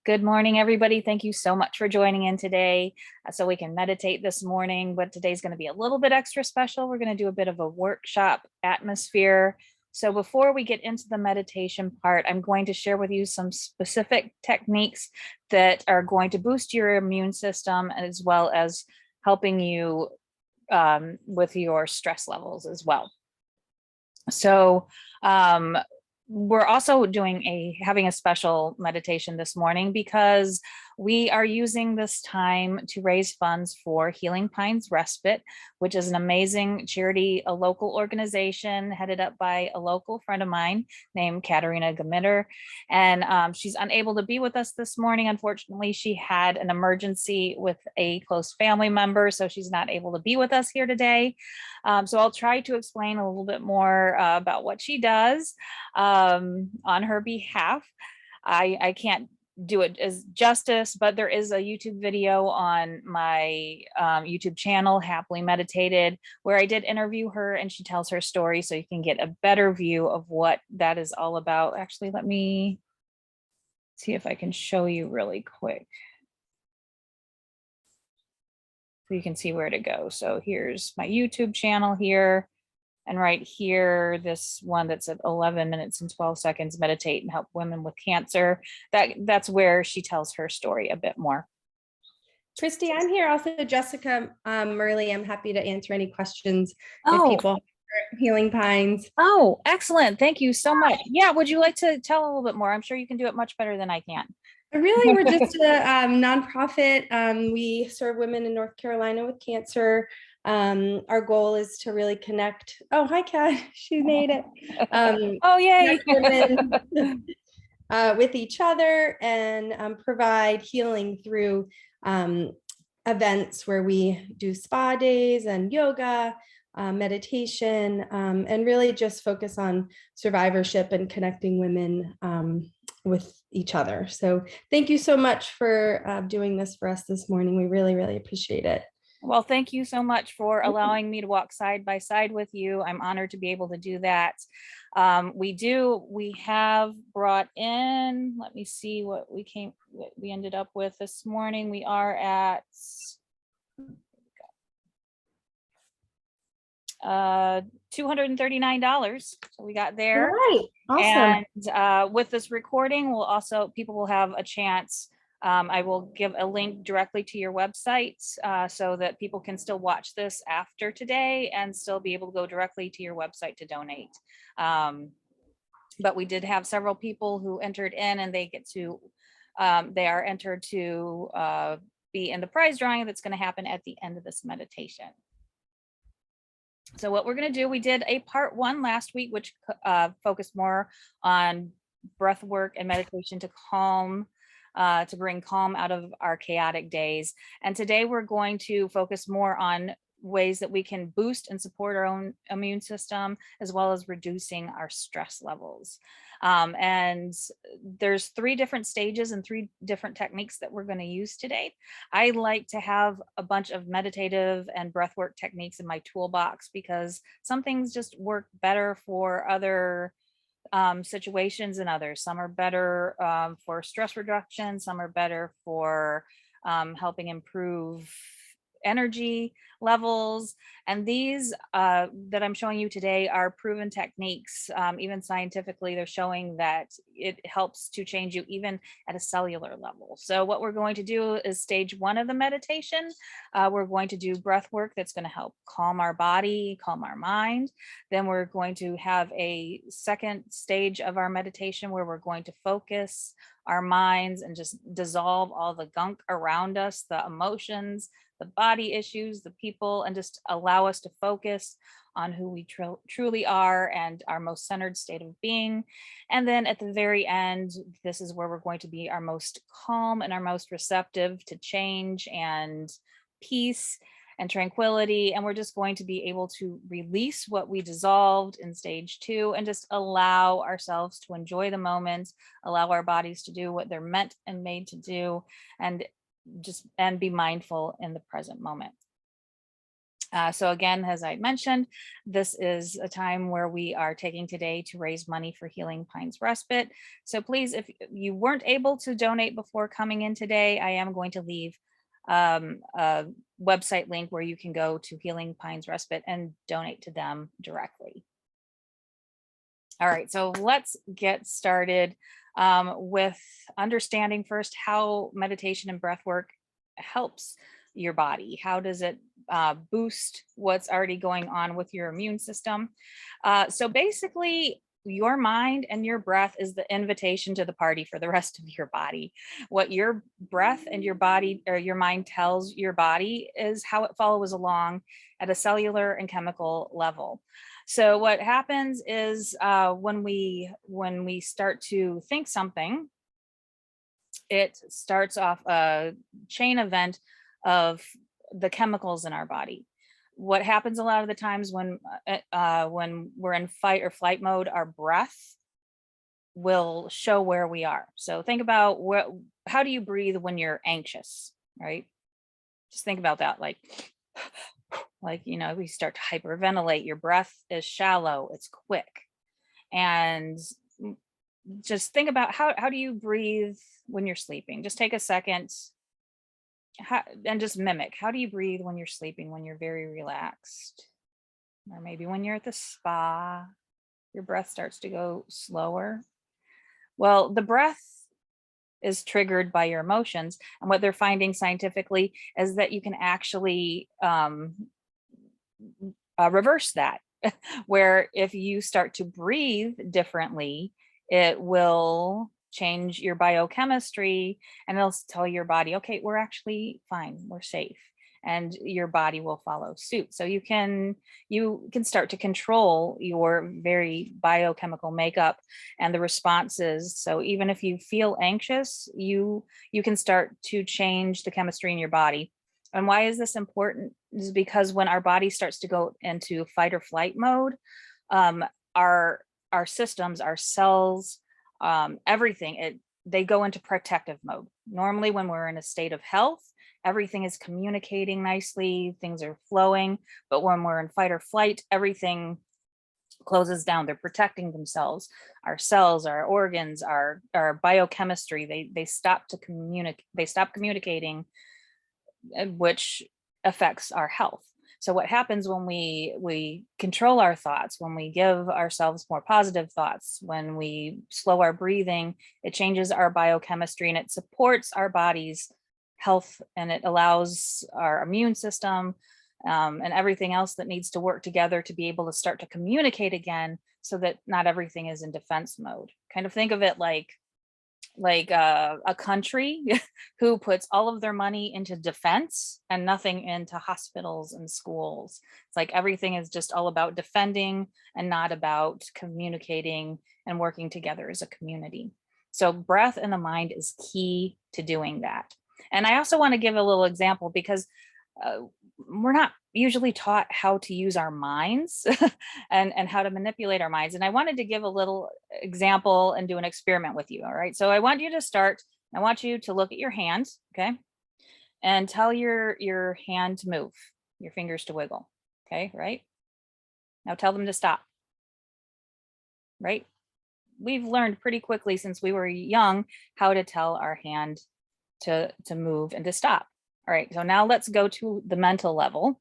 Good morning, everybody. Thank you so much for joining in today so we can meditate this morning. But today's going to be a little bit extra special. We're going to do a bit of a workshop atmosphere. So before we get into the meditation part, I'm going to share with you some specific techniques that are going to boost your immune system as well as helping you with your stress levels as well. So we're also having a special meditation this morning because we are using this time to raise funds for Healing Pines Respite, which is an amazing charity, a local organization headed up by a local friend of mine named Katerina Gamitter. And she's unable to be with us this morning. Unfortunately, she had an emergency with a close family member, so she's not able to be with us here today. So I'll try to explain a little bit more about what she does on her behalf. I can't do it as justice, but there is a YouTube video on my YouTube channel, Happily Meditated, where I did interview her and she tells her story so you can get a better view of what that is all about. Actually, let me see if I can show you really quick so you can see where to go. So here's my YouTube channel here. And right here, this one that's at 11 minutes and 12 seconds, meditate and help women with cancer. That's where she tells her story a bit more. Christy, I'm here. Also, Jessica Murley. I'm happy to answer any questions if people have Healing Pines. Oh, excellent. Thank you so much. Yeah, would you like to tell a little bit more? I'm sure you can do it much better than I can. Really, we're just a nonprofit. We serve women in North Carolina with cancer. Our goal is to really connect. Oh, hi, Kat. She made it. Oh, yay. Women with each other and provide healing through events where we do spa days and yoga, meditation, and really just focus on survivorship and connecting women with each other. So thank you so much for doing this for us this morning. We really, really appreciate it. Well, thank you so much for allowing me to walk side by side with you. I'm honored to be able to do that. We have brought in, let me see what we ended up with this morning. We are at $239. So we got there. Right. Awesome. And with this recording, people will have a chance. I will give a link directly to your website so that people can still watch this after today and still be able to go directly to your website to donate. But we did have several people who entered in and they are entered to be in the prize drawing that's going to happen at the end of this meditation. So what we're going to do, we did a part 1 last week, which focused more on breath work and meditation to bring calm out of our chaotic days. And today we're going to focus more on ways that we can boost and support our own immune system, as well as reducing our stress levels. And there's 3 different stages and 3 different techniques that we're going to use today. I like to have a bunch of meditative and breathwork techniques in my toolbox because some things just work better for other situations than others. Some are better for stress reduction, some are better for helping improve energy levels. And these that I'm showing you today are proven techniques. Even scientifically, they're showing that it helps to change you even at a cellular level. So what we're going to do is stage 1 of the meditation. We're going to do breath work that's going to help calm our body, calm our mind. Then we're going to have a second stage of our meditation where we're going to focus our minds and just dissolve all the gunk around us, the emotions, the body issues, the people, and just allow us to focus on who we truly are and our most centered state of being. And then at the very end, this is where we're going to be our most calm and our most receptive to change and peace and tranquility. And we're just going to be able to release what we dissolved in stage 2 and just allow ourselves to enjoy the moment, allow our bodies to do what they're meant and made to do, and be mindful in the present moment. So again, as I mentioned, this is a time where we are taking today to raise money for Healing Pines Respite. So please, if you weren't able to donate before coming in today, I am going to leave a website link where you can go to Healing Pines Respite and donate to them directly. All right, so let's get started with understanding first how meditation and breath work helps your body. How does it boost what's already going on with your immune system? So basically, your mind and your breath is the invitation to the party for the rest of your body. What your breath and your body or your mind tells your body is how it follows along at a cellular and chemical level. So what happens is when we start to think something, it starts off a chain event of the chemicals in our body. What happens a lot of the times when we're in fight or flight mode, our breath will show where we are. So think about how do you breathe when you're anxious, right? Just think about that, like we start to hyperventilate. Your breath is shallow, it's quick, and just think about how do you breathe when you're sleeping. Just take a second and just mimic. How do you breathe when you're sleeping, when you're very relaxed? Or maybe when you're at the spa, your breath starts to go slower. Well, the breath is triggered by your emotions. And what they're finding scientifically is that you can actually reverse that, where if you start to breathe differently, it will change your biochemistry and it'll tell your body, okay, we're actually fine, we're safe. And your body will follow suit. So you can start to control your very biochemical makeup and the responses. So even if you feel anxious, you can start to change the chemistry in your body. And why is this important? Is because when our body starts to go into fight or flight mode, um, our systems, our cells, everything, they go into protective mode. Normally, when we're in a state of health, everything is communicating nicely, things are flowing. But when we're in fight or flight, everything closes down. They're protecting themselves. Our cells, our organs, our biochemistry, they stop to communicate. They stop communicating, which affects our health. So what happens when we control our thoughts, when we give ourselves more positive thoughts, when we slow our breathing, it changes our biochemistry and it supports our body's health, and it allows our immune system and everything else that needs to work together to be able to start to communicate again, so that not everything is in defense mode. Kind of think of it like a country who puts all of their money into defense and nothing into hospitals and schools. It's like everything is just all about defending and not about communicating and working together as a community. So breath in the mind is key to doing that. And I also want to give a little example because uh, we're not usually taught how to use our minds and how to manipulate our minds. And I wanted to give a little example and do an experiment with you. All right. So I want you to start. I want you to look at your hands. Okay. And tell your hand to move, your fingers to wiggle. Okay. Right. Now tell them to stop. Right. We've learned pretty quickly since we were young how to tell our hand to move and to stop. All right. So now let's go to the mental level.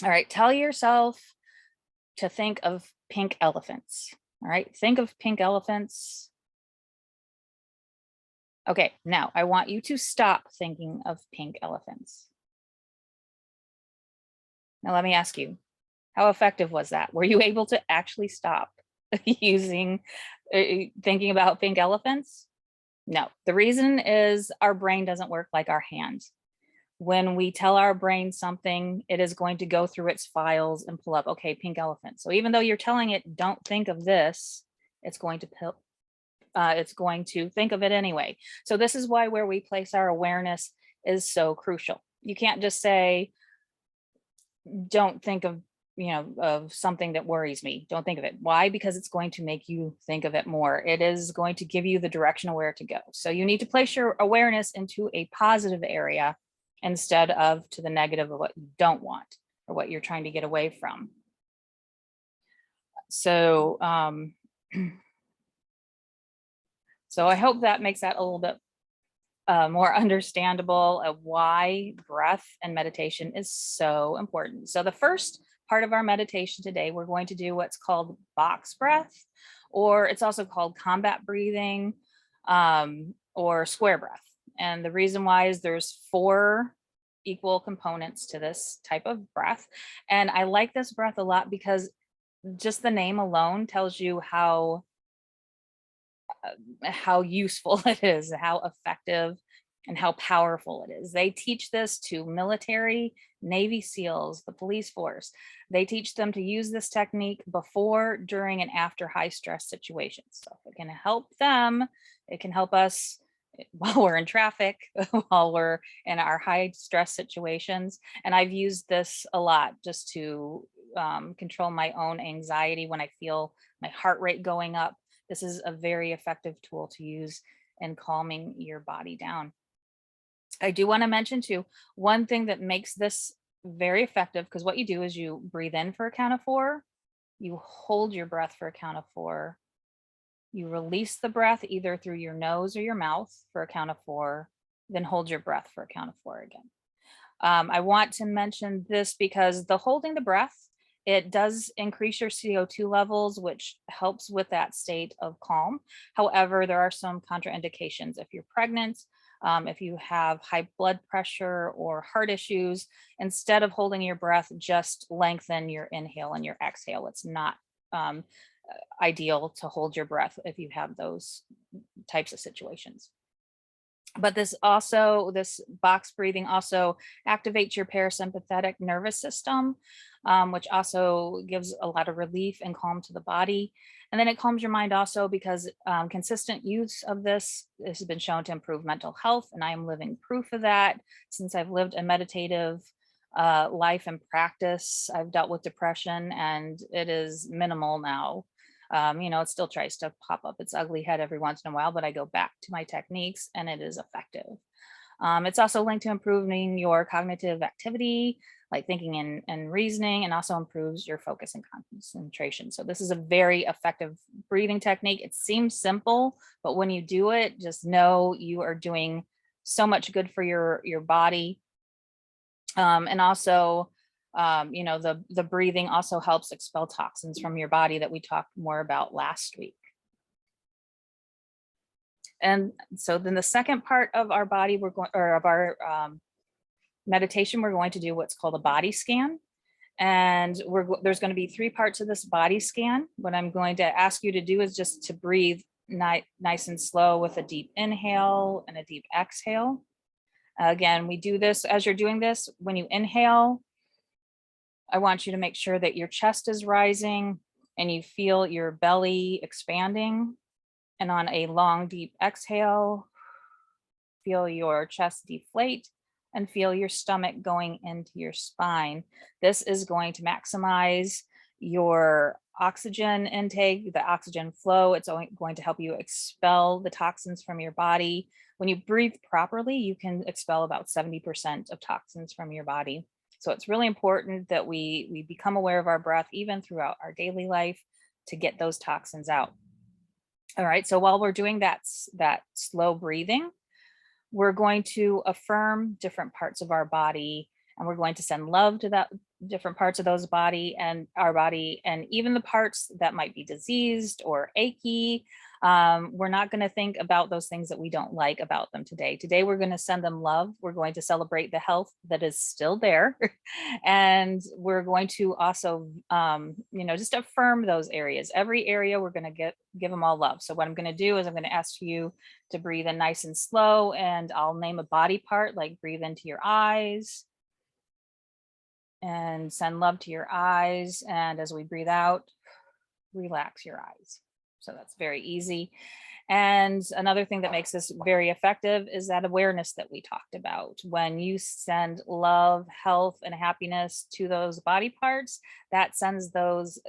All right, tell yourself to think of pink elephants. All right, think of pink elephants. Okay, now I want you to stop thinking of pink elephants. Now let me ask you, how effective was that? Were you able to actually stop using thinking about pink elephants? No, the reason is our brain doesn't work like our hands. When we tell our brain something, it is going to go through its files and pull up, okay, pink elephant. So even though you're telling it, don't think of this, it's going to think of it anyway. So this is why where we place our awareness is so crucial. You can't just say, don't think of, of something that worries me. Don't think of it. Why? Because it's going to make you think of it more. It is going to give you the direction of where to go. So you need to place your awareness into a positive area instead of to the negative of what you don't want. or what you're trying to get away from. So, so I hope that makes that a little bit more understandable of why breath and meditation is so important. So the first part of our meditation today, we're going to do what's called box breath, or it's also called combat breathing, or square breath. And the reason why is there's 4 equal components to this type of breath. And I like this breath a lot because just the name alone tells you how useful it is, how effective and how powerful it is. They teach this to military, Navy SEALs, the police force. They teach them to use this technique before, during, and after high stress situations. So if it can help them, it can help us while we're in traffic, while we're in our high stress situations. And I've used this a lot just to control my own anxiety when I feel my heart rate going up. This is a very effective tool to use in calming your body down. I do want to mention too, one thing that makes this very effective, because what you do is you breathe in for a count of 4, you hold your breath for a count of 4, you release the breath either through your nose or your mouth for a count of 4, then hold your breath for a count of 4 again. I want to mention this because the holding the breath, it does increase your CO2 levels, which helps with that state of calm. However, there are some contraindications. If you're pregnant, if you have high blood pressure or heart issues, instead of holding your breath, just lengthen your inhale and your exhale. It's not ideal to hold your breath if you have those types of situations. But this box breathing also activates your parasympathetic nervous system, which also gives a lot of relief and calm to the body. And then it calms your mind also because consistent use of this has been shown to improve mental health. And I am living proof of that since I've lived a meditative life and practice. I've dealt with depression and it is minimal now. It still tries to pop up its ugly head every once in a while, but I go back to my techniques and it is effective. It's also linked to improving your cognitive activity, like thinking and reasoning, and also improves your focus and concentration. So this is a very effective breathing technique. It seems simple, but when you do it, just know you are doing so much good for your body. And also, the breathing also helps expel toxins from your body that we talked more about last week. And so then the second part of our body, of our meditation, we're going to do what's called a body scan. And there's going to be 3 parts of this body scan. What I'm going to ask you to do is just to breathe nice and slow with a deep inhale and a deep exhale. Again, we do this as you're doing this. When you inhale, I want you to make sure that your chest is rising and you feel your belly expanding. And on a long, deep exhale, feel your chest deflate and feel your stomach going into your spine. This is going to maximize your oxygen intake, the oxygen flow. It's going to help you expel the toxins from your body. When you breathe properly, you can expel about 70% of toxins from your body. So it's really important that we become aware of our breath even throughout our daily life to get those toxins out. All right, so while we're doing that slow breathing, we're going to affirm different parts of our body, and we're going to send love to that different parts of those body and our body, and even the parts that might be diseased or achy. We're not going to think about those things that we don't like about them today. Today, we're going to send them love. We're going to celebrate the health that is still there. And we're going to also, just affirm those areas. Every area, we're going to give them all love. So what I'm going to do is I'm going to ask you to breathe in nice and slow, and I'll name a body part, like breathe into your eyes and send love to your eyes. And as we breathe out, relax your eyes. So that's very easy. And another thing that makes this very effective is that awareness that we talked about. When you send love, health, and happiness to those body parts, that sends those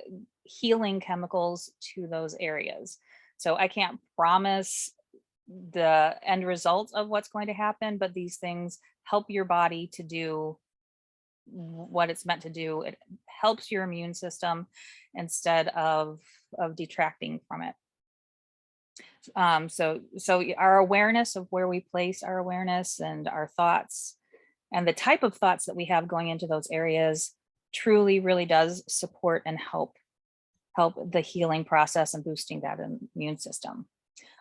healing chemicals to those areas. So I can't promise the end result of what's going to happen, but these things help your body to do what it's meant to do. It helps your immune system instead of detracting from it. So our awareness of where we place our awareness and our thoughts and the type of thoughts that we have going into those areas truly really does support and help the healing process and boosting that immune system.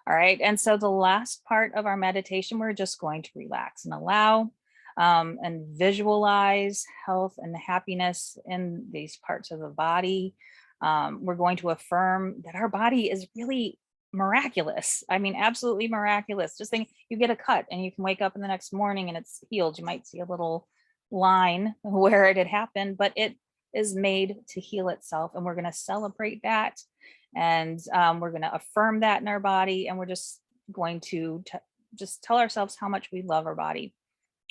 All right. And so the last part of our meditation, we're just going to relax and allow and visualize health and happiness in these parts of the body. We're going to affirm that our body is really miraculous. I mean, absolutely miraculous. Just think you get a cut and you can wake up in the next morning and it's healed. You might see a little line where it had happened, but it is made to heal itself. And we're going to celebrate that. And we're going to affirm that in our body. And we're just going to just tell ourselves how much we love our body.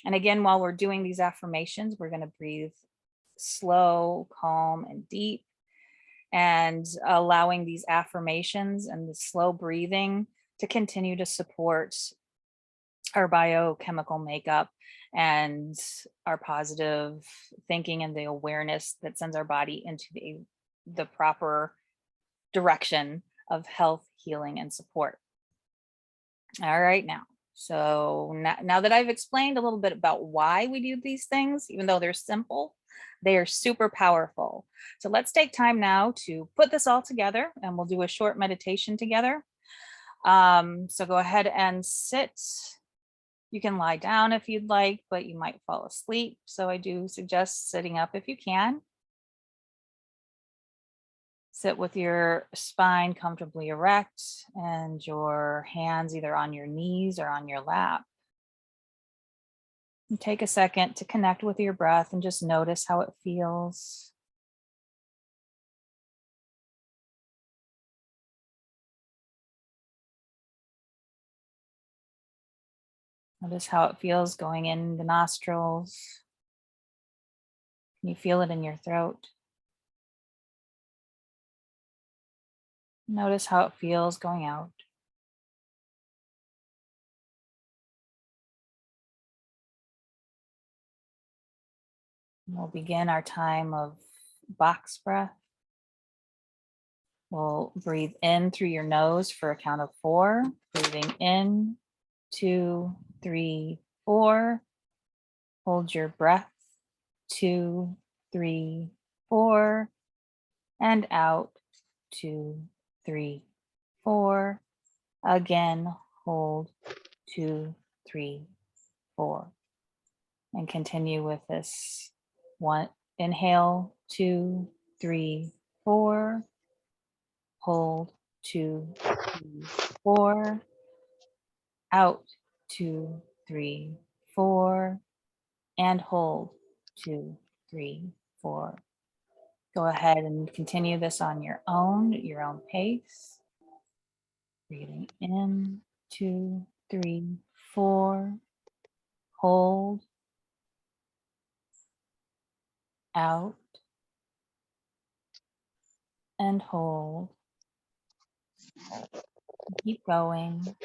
And again, while we're doing these affirmations, we're going to breathe slow, calm, and deep, and allowing these affirmations and the slow breathing to continue to support our biochemical makeup and our positive thinking and the awareness that sends our body into the proper direction of health, healing, and support. All right, so now that I've explained a little bit about why we do these things, even though they're simple, they are super powerful. So let's take time now to put this all together, and we'll do a short meditation together. So go ahead and sit. You can lie down if you'd like, but you might fall asleep. So I do suggest sitting up if you can. Sit with your spine comfortably erect and your hands either on your knees or on your lap. And take a second to connect with your breath and just notice how it feels. Notice how it feels going in the nostrils. Can you feel it in your throat? Notice how it feels going out. And we'll begin our time of box breath. We'll breathe in through your nose for a count of 4. Breathing in, 2, 3, 4. Hold your breath, 2, 3, 4. And out, 2, 3, 4. Again, hold, 2, 3, 4. And continue with this. 1, inhale, 2, 3, 4. Hold, 2, 3, 4. Out, 2, 3, 4. And hold, 2, 3, 4. Go ahead and continue this on your own pace. Breathing in, 2, 3, 4. Hold. Out. And hold. Keep going.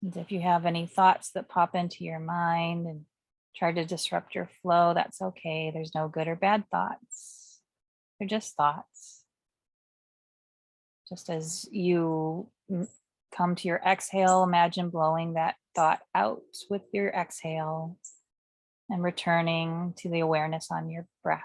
And if you have any thoughts that pop into your mind and try to disrupt your flow, that's okay. There's no good or bad thoughts. They're just thoughts. Just as you come to your exhale, imagine blowing that thought out with your exhale and returning to the awareness on your breath.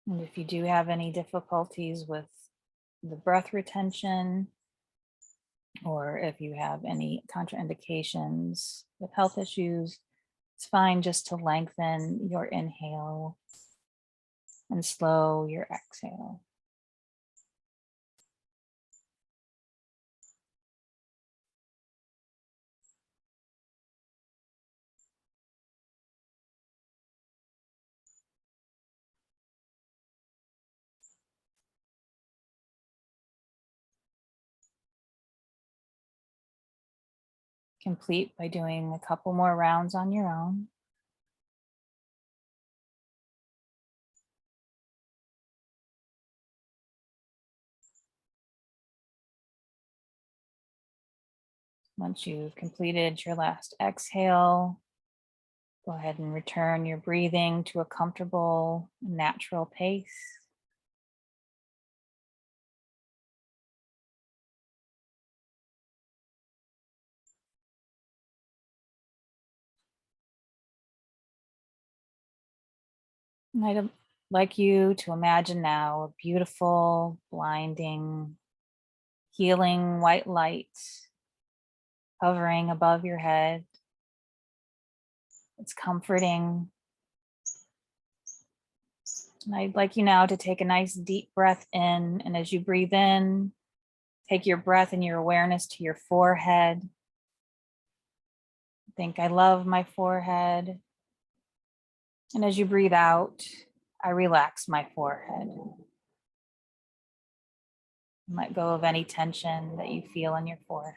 And if you do have any difficulties with the breath retention, or if you have any contraindications with health issues, it's fine just to lengthen your inhale and slow your exhale. Complete by doing a couple more rounds on your own. Once you've completed your last exhale, go ahead and return your breathing to a comfortable, natural pace. And I'd like you to imagine now a beautiful, blinding, healing white light hovering above your head. It's comforting. And I'd like you now to take a nice deep breath in. And as you breathe in, take your breath and your awareness to your forehead. Think, I love my forehead. And as you breathe out, I relax my forehead. Let go of any tension that you feel in your forehead.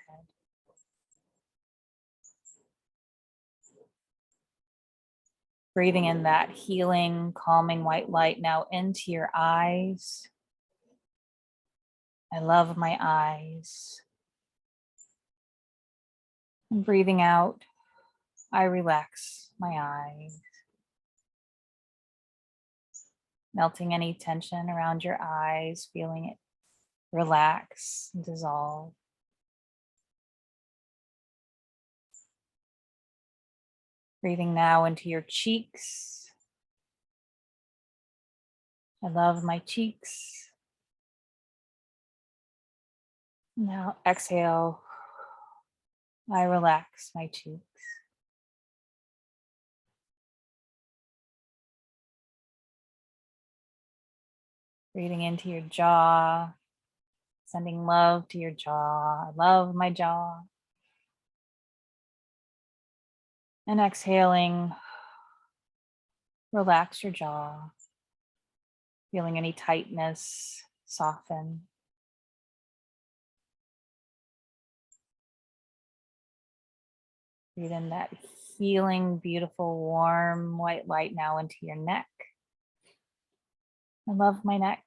Breathing in that healing, calming white light now into your eyes. I love my eyes. And breathing out, I relax my eyes. Melting any tension around your eyes, feeling it relax and dissolve. Breathing now into your cheeks. I love my cheeks. Now exhale. I relax my cheeks. Breathing into your jaw, sending love to your jaw. I love my jaw. And exhaling, relax your jaw. Feeling any tightness, soften. Breathe in that healing, beautiful, warm white light now into your neck. I love my neck.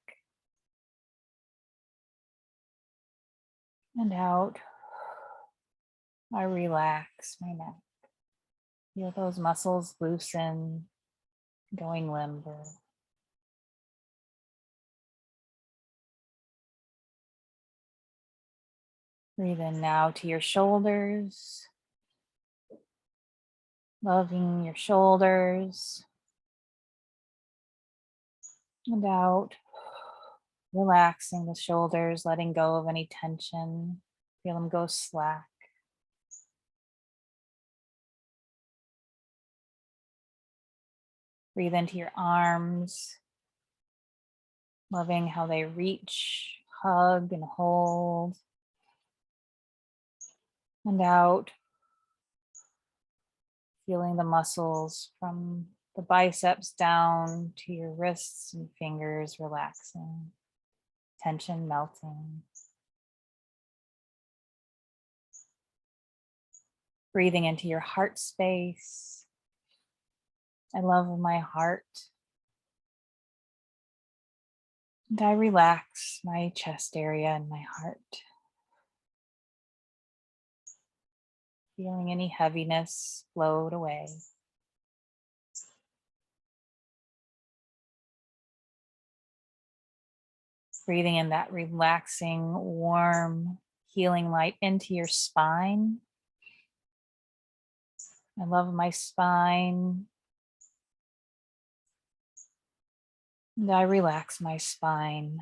And out. I relax my neck. Feel those muscles loosen, going limber. Breathe in now to your shoulders. Loving your shoulders. And out. Relaxing the shoulders, letting go of any tension. Feel them go slack. Breathe into your arms, loving how they reach, hug, and hold. And out, feeling the muscles from the biceps down to your wrists and fingers relaxing, tension melting. Breathing into your heart space. I love my heart. And I relax my chest area and my heart. Feeling any heaviness float away. Breathing in that relaxing, warm, healing light into your spine. I love my spine. And I relax my spine.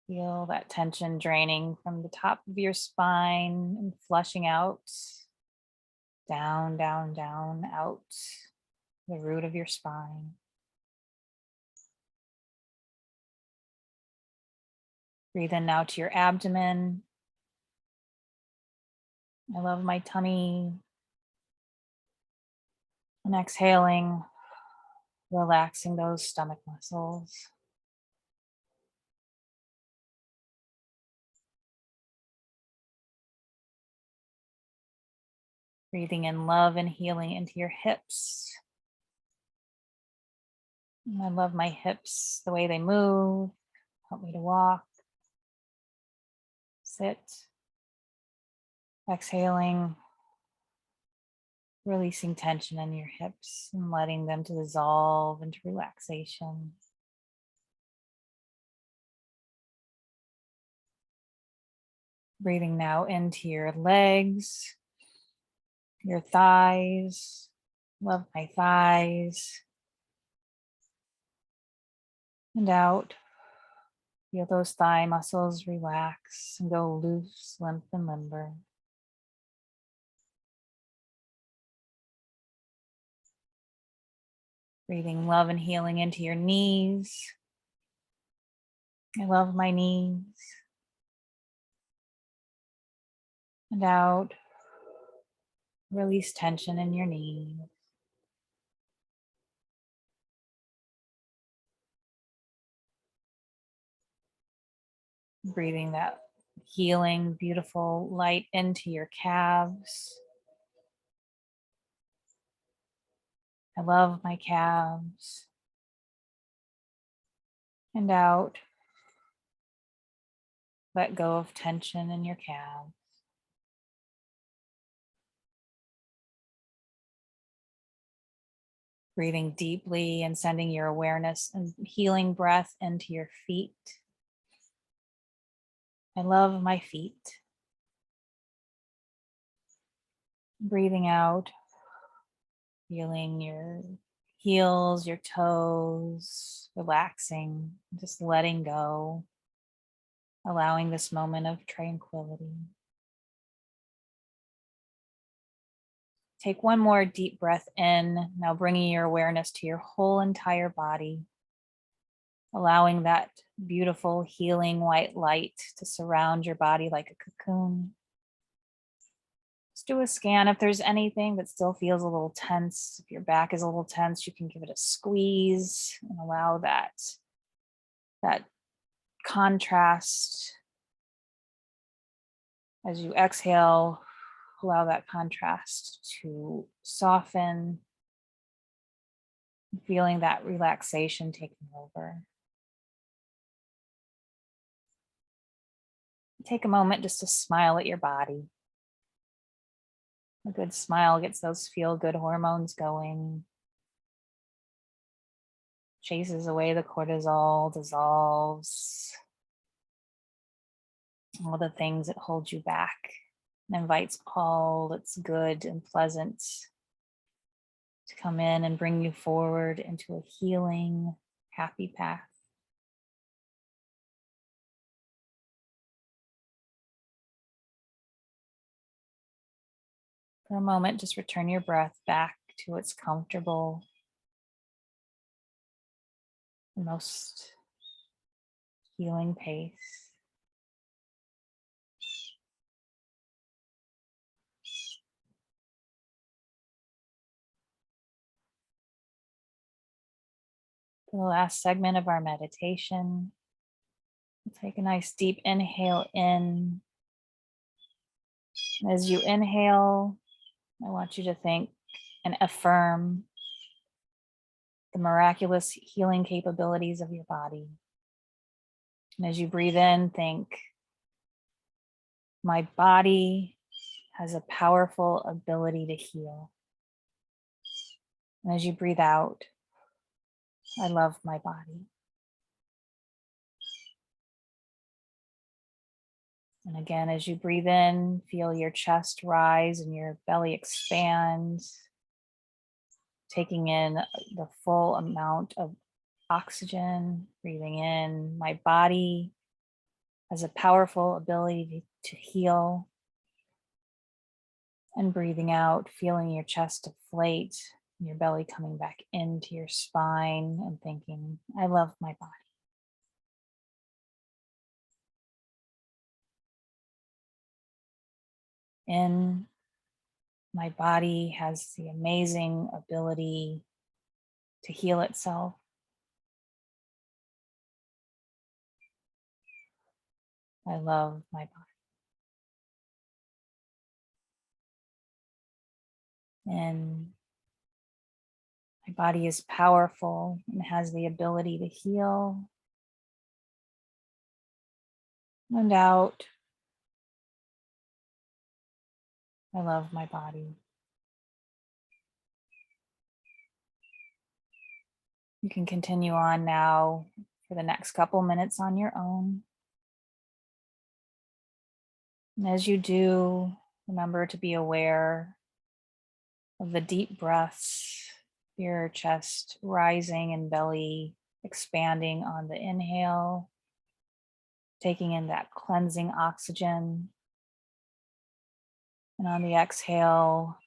Feel that tension draining from the top of your spine and flushing out, down, down, down, out the root of your spine. Breathe in now to your abdomen. I love my tummy. And exhaling, relaxing those stomach muscles. Breathing in love and healing into your hips. And I love my hips, the way they move, help me to walk, sit. Exhaling, releasing tension in your hips and letting them to dissolve into relaxation. Breathing now into your legs, your thighs. Love my thighs. And out. Feel those thigh muscles relax and go loose, limp, and limber. Breathing love and healing into your knees. I love my knees. And out. Release tension in your knees. Breathing that healing, beautiful light into your calves. I love my calves. And out. Let go of tension in your calves. Breathing deeply and sending your awareness and healing breath into your feet. I love my feet. Breathing out, feeling your heels, your toes, relaxing, just letting go, allowing this moment of tranquility. Take one more deep breath in, now bringing your awareness to your whole entire body, allowing that beautiful healing white light to surround your body like a cocoon. Just do a scan. If there's anything that still feels a little tense, if your back is a little tense, you can give it a squeeze and allow that contrast. As you exhale, allow that contrast to soften, feeling that relaxation taking over. Take a moment just to smile at your body. A good smile gets those feel-good hormones going, chases away the cortisol, dissolves all the things that hold you back, and invites all that's good and pleasant to come in and bring you forward into a healing, happy path. For a moment, just return your breath back to its comfortable, most healing pace. For the last segment of our meditation, we'll take a nice deep inhale in. As you inhale, I want you to think and affirm the miraculous healing capabilities of your body. And as you breathe in, think, my body has a powerful ability to heal. And as you breathe out, I love my body. And again, as you breathe in, feel your chest rise and your belly expand. taking in the full amount of oxygen, breathing in. My body has a powerful ability to heal. And breathing out, feeling your chest deflate, your belly coming back into your spine, and thinking, I love my body. In my body has the amazing ability to heal itself. I love my body. And my body is powerful and has the ability to heal. And out. I love my body. You can continue on now for the next couple minutes on your own. And as you do, remember to be aware of the deep breaths, your chest rising and belly expanding on the inhale, taking in that cleansing oxygen. And on the exhale,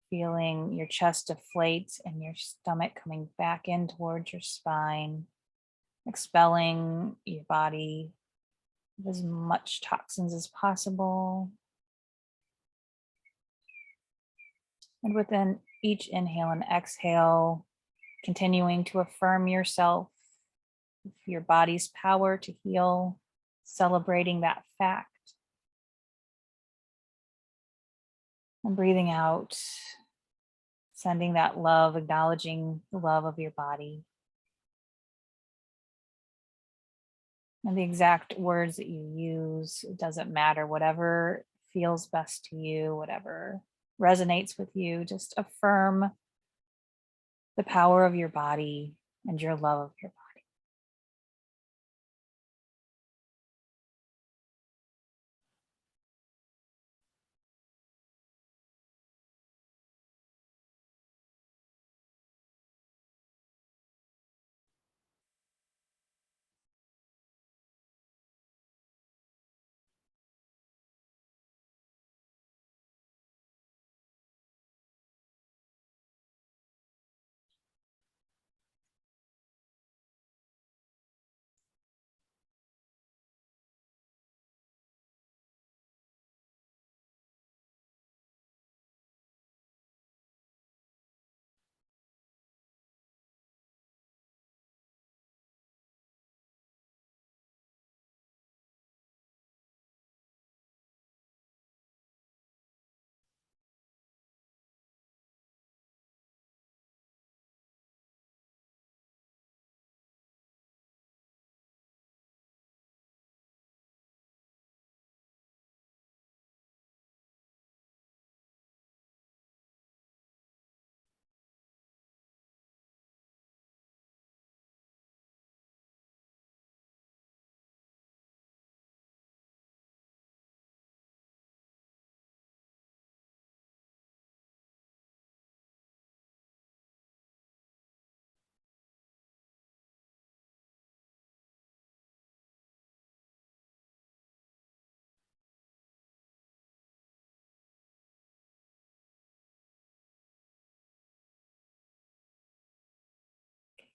feeling your chest deflate and your stomach coming back in towards your spine, expelling your body with as much toxins as possible. And within each inhale and exhale, continuing to affirm yourself, your body's power to heal, celebrating that fact. And breathing out, sending that love, acknowledging the love of your body. And the exact words that you use, it doesn't matter, whatever feels best to you, whatever resonates with you, just affirm the power of your body and your love of your body.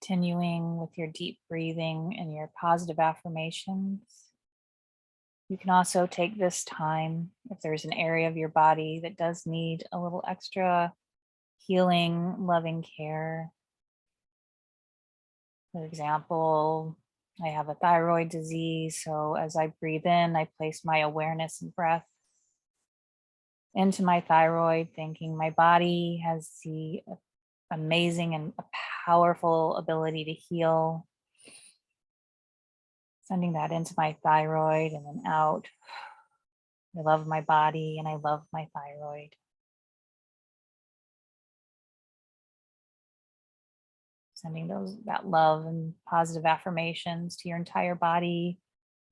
Continuing with your deep breathing and your positive affirmations. You can also take this time, if there's an area of your body that does need a little extra healing, loving care. For example, I have a thyroid disease, so as I breathe in, I place my awareness and breath into my thyroid, thinking my body has the amazing and powerful ability to heal. Sending that into my thyroid and then out. I love my body and I love my thyroid. Sending that love and positive affirmations to your entire body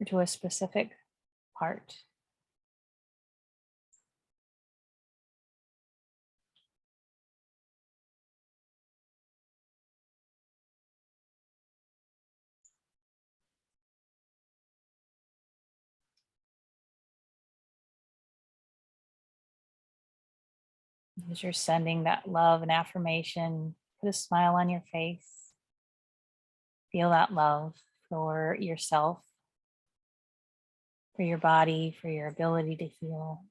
or to a specific part. As you're sending that love and affirmation, put a smile on your face. Feel that love for yourself, for your body, for your ability to heal,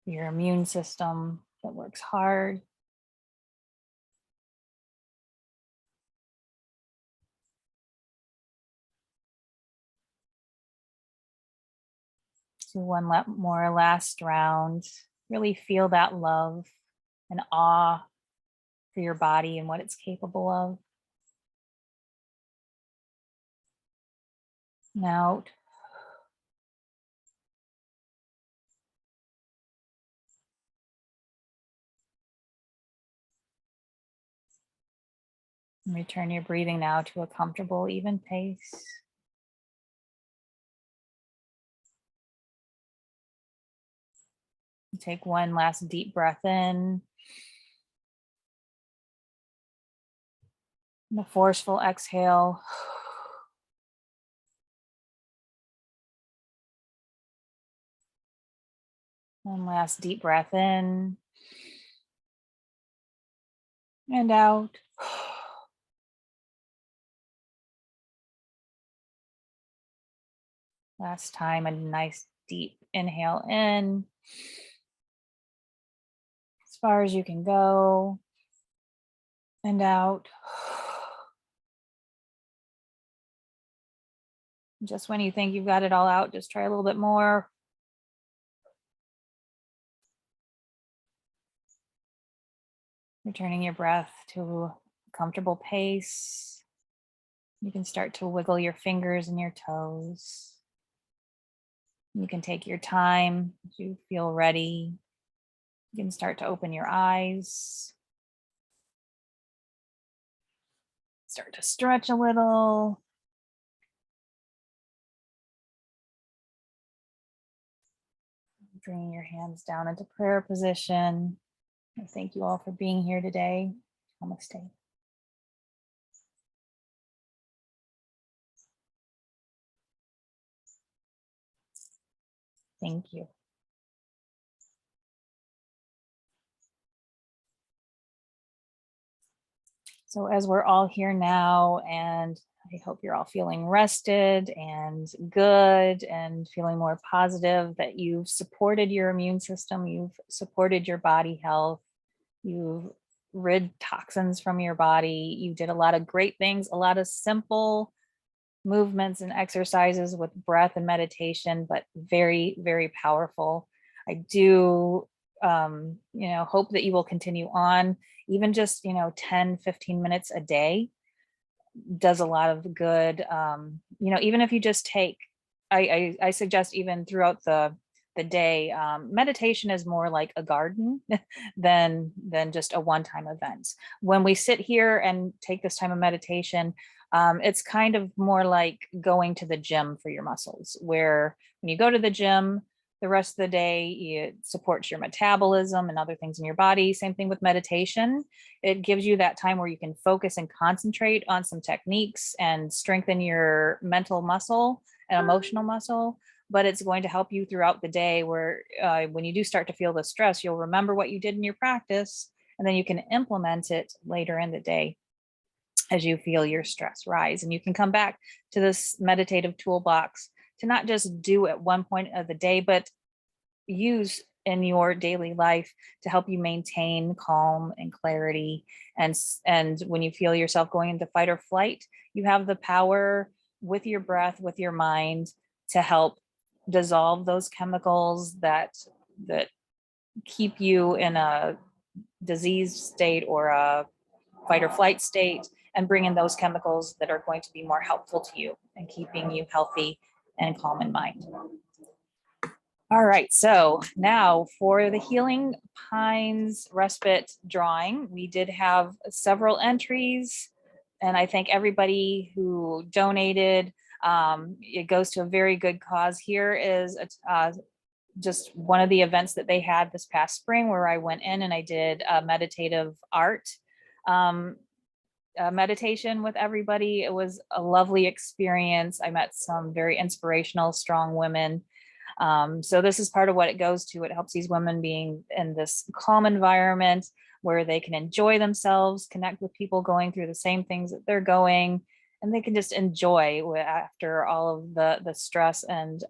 for your immune system that works hard. Do one more last round. Really feel that love and awe for your body and what it's capable of. And out. And return your breathing now to a comfortable, even pace. Take one last deep breath in. And a forceful exhale. One last deep breath in and out. Last time, a nice deep inhale in as far as you can go and out. Just when you think you've got it all out, just try a little bit more. Returning your breath to a comfortable pace. You can start to wiggle your fingers and your toes. You can take your time as you feel ready. You can start to open your eyes. Start to stretch a little. Bringing your hands down into prayer position. And thank you all for being here today. Namaste. Thank you. So as we're all here now, and I hope you're all feeling rested and good and feeling more positive, that you've supported your immune system, you've supported your body health, you've rid toxins from your body, you did a lot of great things, a lot of simple movements and exercises with breath and meditation, but very, very powerful. I do hope that you will continue on. Even just 10, 15 minutes a day does a lot of good. Even if you just take, I suggest even throughout the day, meditation is more like a garden than just a one-time event. When we sit here and take this time of meditation, it's kind of more like going to the gym for your muscles, where when you go to the gym, the rest of the day, it supports your metabolism and other things in your body. Same thing with meditation. It gives you that time where you can focus and concentrate on some techniques and strengthen your mental muscle and emotional muscle. But it's going to help you throughout the day, where when you do start to feel the stress, you'll remember what you did in your practice, and then you can implement it later in the day as you feel your stress rise. And you can come back to this meditative toolbox to not just do at one point of the day, but use in your daily life to help you maintain calm and clarity. And when you feel yourself going into fight or flight, you have the power with your breath, with your mind, to help dissolve those chemicals that keep you in a diseased state or a fight or flight state, and bring in those chemicals that are going to be more helpful to you and keeping you healthy and calm in mind. All right, so now for the Healing Pines Respite drawing, we did have several entries, and I thank everybody who donated. It goes to a very good cause. Here is just one of the events that they had this past spring, where I went in and I did a meditative art meditation with everybody. It was a lovely experience. I met some very inspirational, strong women. So this is part of what it goes to. It helps these women being in this calm environment where they can enjoy themselves, connect with people going through the same things that they're going, and they can just enjoy after all of the stress and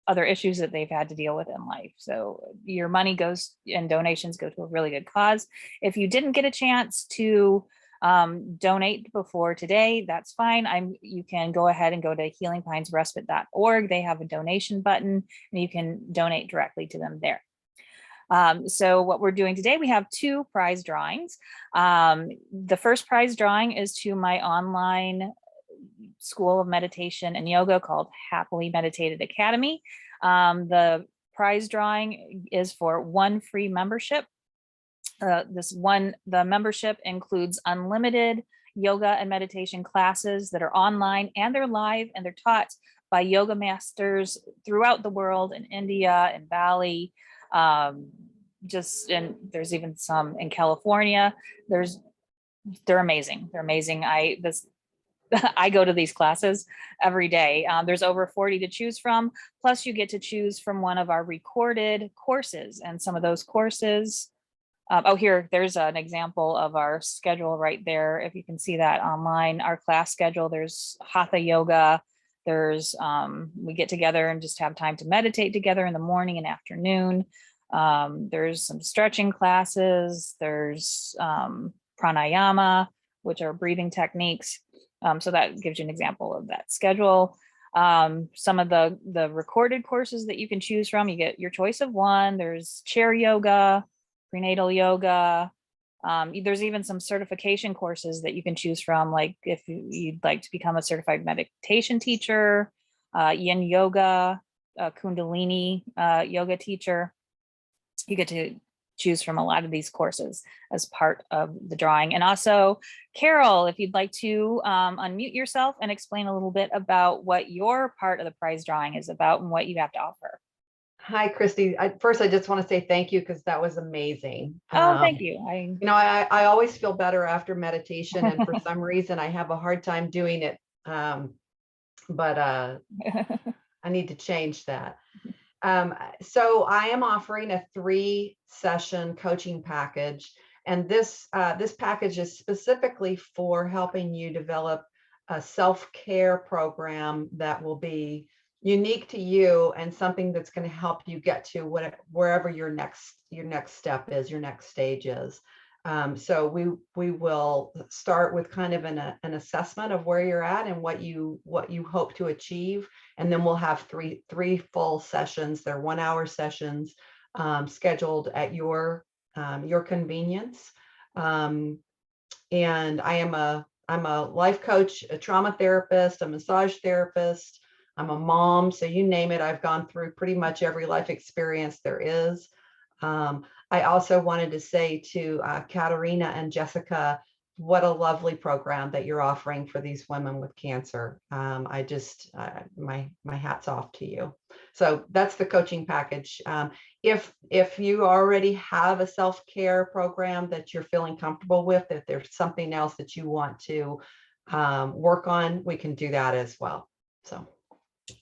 other issues that they've had to deal with in life. So your money goes and donations go to a really good cause. If you didn't get a chance to donate before today, that's fine. You can go ahead and go to healingpinesrespite.org. They have a donation button and you can donate directly to them there. So what we're doing today, we have 2 prize drawings. The first prize drawing is to my online school of meditation and yoga called Happily Meditated Academy. The prize drawing is for 1 free membership. The membership includes unlimited yoga and meditation classes that are online and they're live and they're taught by yoga masters throughout the world, in India and Bali. And there's even some in California. They're amazing. They're amazing. I go to these classes every day. There's over 40 to choose from. Plus you get to choose from one of our recorded courses, and some of those courses, there's an example of our schedule right there. If you can see that online, our class schedule, there's Hatha yoga. We get together and just have time to meditate together in the morning and afternoon. There's some stretching classes. There's pranayama, which are breathing techniques. So that gives you an example of that schedule. Some of the recorded courses that you can choose from, you get your choice of one. There's chair yoga, prenatal yoga. There's even some certification courses that you can choose from, like if you'd like to become a certified meditation teacher, yin yoga, kundalini yoga teacher. You get to choose from a lot of these courses as part of the drawing. And also, Carol, if you'd like to unmute yourself and explain a little bit about what your part of the prize drawing is about and what you have to offer. Hi, Christy. First, I just want to say thank you because that was amazing. Oh, thank you. I always feel better after meditation, and for some reason I have a hard time doing it. But I need to change that. So I am offering a 3-session coaching package, and this package is specifically for helping you develop a self-care program that will be unique to you and something that's going to help you get to wherever your next step is, your next stage is. So we will start with kind of an assessment of where you're at and what you hope to achieve, and then we'll have three full sessions. They're 1-hour sessions, scheduled at your convenience. And I'm a life coach, a trauma therapist, a massage therapist. I'm a mom, so you name it. I've gone through pretty much every life experience there is. I also wanted to say to Katerina and Jessica, what a lovely program that you're offering for these women with cancer. My hat's off to you. So that's the coaching package. If you already have a self-care program that you're feeling comfortable with, if there's something else that you want to work on, we can do that as well. So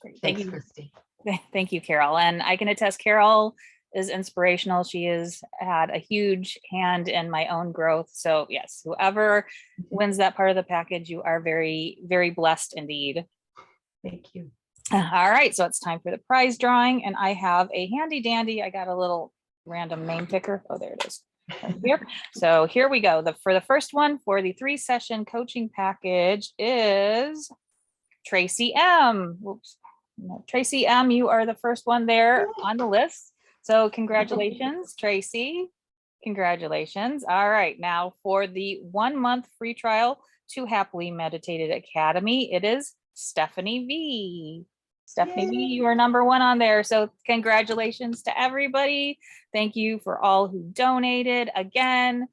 great. Thanks, Thank you, Christy. Thank you, Carol. And I can attest, Carol is inspirational. She has had a huge hand in my own growth. So yes, whoever wins that part of the package, you are very, very blessed indeed. Thank you. All right, so it's time for the prize drawing, and I have a handy dandy. I got a little random name picker. Oh, there it is. Right here. So here we go. For the first one for the 3-session coaching package is Tracy M. Whoops. No, Tracy M, you are the first one there on the list. So congratulations, Tracy. Congratulations. All right, now for the 1-month free trial to Happily Meditated Academy, it is Stephanie V. Stephanie V, you are number 1 on there. So congratulations to everybody. Thank you for all who donated. Again,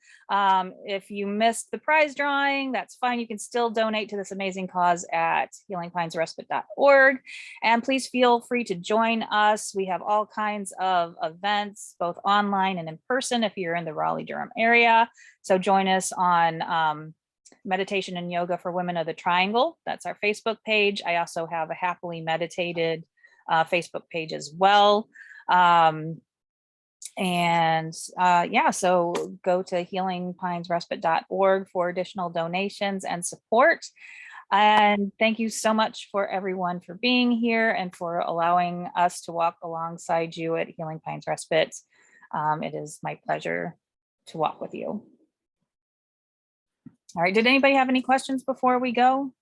if you missed the prize drawing, that's fine. You can still donate to this amazing cause at healingpinesrespite.org. And please feel free to join us. We have all kinds of events, both online and in person, if you're in the Raleigh-Durham area. So join us on Meditation and Yoga for Women of the Triangle. That's our Facebook page. I also have a Happily Meditated Facebook page as well. Yeah, so go to healingpinesrespite.org for additional donations and support. And thank you so much for everyone for being here and for allowing us to walk alongside you at Healing Pines Respite. It is my pleasure to walk with you. All right, did anybody have any questions before we go?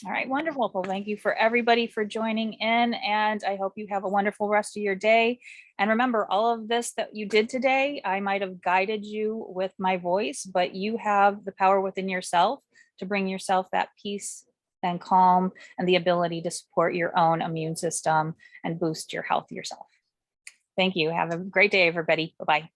All right, wonderful. Well, thank you for everybody for joining in, and I hope you have a wonderful rest of your day. And remember, all of this that you did today, I might have guided you with my voice, but you have the power within yourself to bring yourself that peace and calm and the ability to support your own immune system and boost your health yourself. Thank you. Have a great day, everybody. Bye-bye.